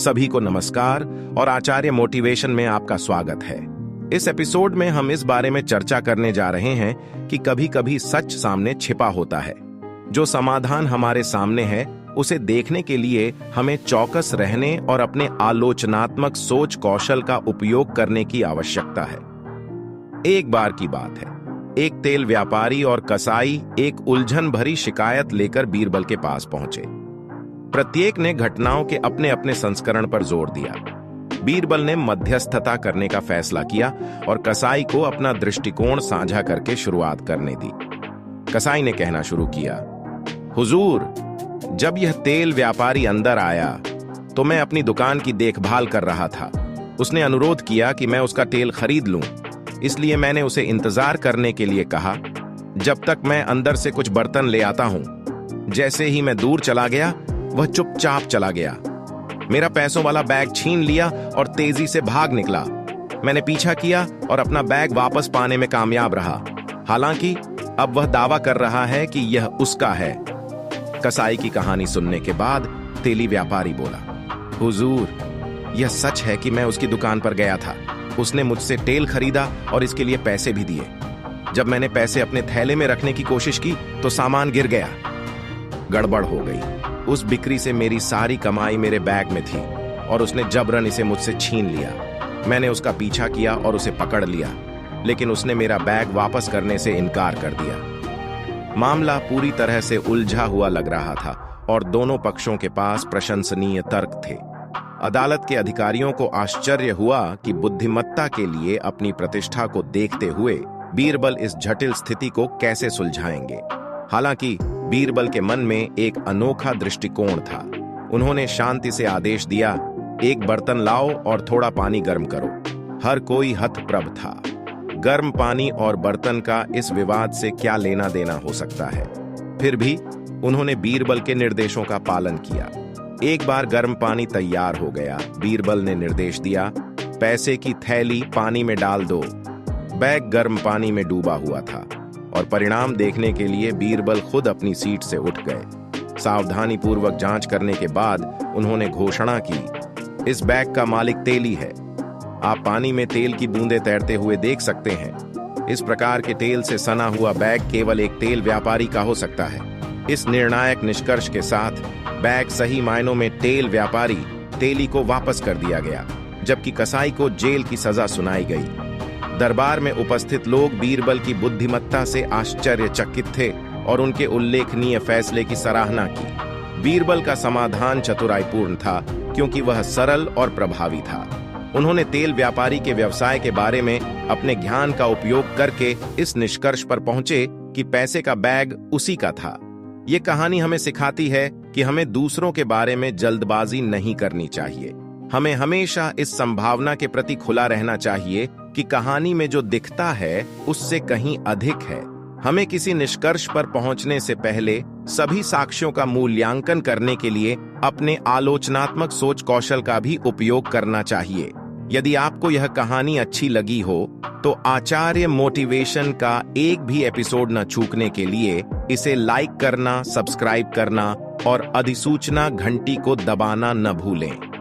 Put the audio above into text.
सभी को नमस्कार और आचार्य मोटिवेशन में आपका स्वागत है। इस एपिसोड में हम इस बारे में चर्चा करने जा रहे हैं कि कभी कभी सच सामने छिपा होता है। जो समाधान हमारे सामने है उसे देखने के लिए हमें चौकस रहने और अपने आलोचनात्मक सोच कौशल का उपयोग करने की आवश्यकता है। एक बार की बात है, एक तेल व्यापारी और कसाई एक उलझन भरी शिकायत लेकर बीरबल के पास पहुंचे। प्रत्येक ने घटनाओं के अपने अपने संस्करण पर जोर दिया। बीरबल ने मध्यस्थता करने का फैसला किया और कसाई को अपना दृष्टिकोण साझा करके शुरुआत करने दी। कसाई ने कहना शुरू किया, हुजूर, जब यह तेल व्यापारी अंदर आया तो मैं अपनी दुकान की देखभाल कर रहा था। उसने अनुरोध किया कि मैं उसका तेल खरीद लूं, इसलिए मैंने उसे इंतजार करने के लिए कहा जब तक मैं अंदर से कुछ बर्तन ले आता हूं। जैसे ही मैं दूर चला गया वह चुपचाप चला गया, मेरा पैसों वाला बैग छीन लिया और तेजी से भाग निकला। मैंने पीछा किया और अपना बैग वापस पाने में कामयाब रहा। हालांकि अब वह दावा कर रहा है कि यह उसका है। कसाई की कहानी सुनने के बाद तेली व्यापारी बोला, हुजूर, यह सच है कि मैं उसकी दुकान पर गया था। उसने मुझसे तेल खरीदा और इसके लिए पैसे भी दिए। जब मैंने पैसे अपने थैले में रखने की कोशिश की तो सामान गिर गया। गड़बड़ हो गई। उस बिक्री से मेरी सारी कमाई मेरे बैग में थी और उसने जबरन इसे मुझसे छीन लिया। मैंने उसका पीछा किया और उसे पकड़ लिया, लेकिन उसने मेरा बैग वापस करने से इनकार कर दिया। मामला पूरी तरह से उलझा हुआ लग रहा था और दोनों पक्षों के पास प्रशंसनीय तर्क थे। अदालत के अधिकारियों को आश्चर्य हुआ कि बुद्धिमत्ता के लिए अपनी प्रतिष्ठा को देखते हुए बीरबल इस जटिल स्थिति को कैसे सुलझाएंगे। हालांकि बीरबल के मन में एक अनोखा दृष्टिकोण था। उन्होंने शांति से आदेश दिया, एक बर्तन लाओ और थोड़ा पानी गर्म करो। हर कोई हतप्रभ था। गर्म पानी और बर्तन का इस विवाद से क्या लेना देना हो सकता है। फिर भी उन्होंने बीरबल के निर्देशों का पालन किया। एक बार गर्म पानी तैयार हो गया, बीरबल ने निर्देश दिया, पैसे की थैली पानी में डाल दो। बैग गर्म पानी में डूबा हुआ था और परिणाम देखने के लिए बीरबल खुद अपनी सीट से उठ गए। सावधानी पूर्वक जांच करने के बाद उन्होंने घोषणा की, इस बैग का मालिक तेली है। आप पानी में तेल की बूंदें तैरते हुए देख सकते हैं। इस प्रकार के तेल से सना हुआ बैग केवल एक तेल व्यापारी का हो सकता है। इस निर्णायक निष्कर्ष के साथ बैग सही मायनों में तेल व्यापारी तेली को वापस कर दिया गया, जबकि कसाई को जेल की सजा सुनाई गई। दरबार में उपस्थित लोग बीरबल की बुद्धिमत्ता से आश्चर्यचकित थे और उनके उल्लेखनीय फैसले की सराहना की। बीरबल का समाधान चतुराईपूर्ण था क्योंकि वह सरल और प्रभावी था। उन्होंने तेल व्यापारी के व्यवसाय के बारे में अपने ज्ञान का उपयोग करके इस निष्कर्ष पर पहुंचे कि पैसे का बैग उसी का था। ये कहानी हमें सिखाती है कि हमें दूसरों के बारे में जल्दबाजी नहीं करनी चाहिए। हमें हमेशा इस संभावना के प्रति खुला रहना चाहिए कि कहानी में जो दिखता है उससे कहीं अधिक है। हमें किसी निष्कर्ष पर पहुंचने से पहले सभी साक्ष्यों का मूल्यांकन करने के लिए अपने आलोचनात्मक सोच कौशल का भी उपयोग करना चाहिए। यदि आपको यह कहानी अच्छी लगी हो तो आचार्य मोटिवेशन का एक भी एपिसोड न चूकने के लिए इसे लाइक करना, सब्सक्राइब करना और अधिसूचना घंटी को दबाना न भूलें।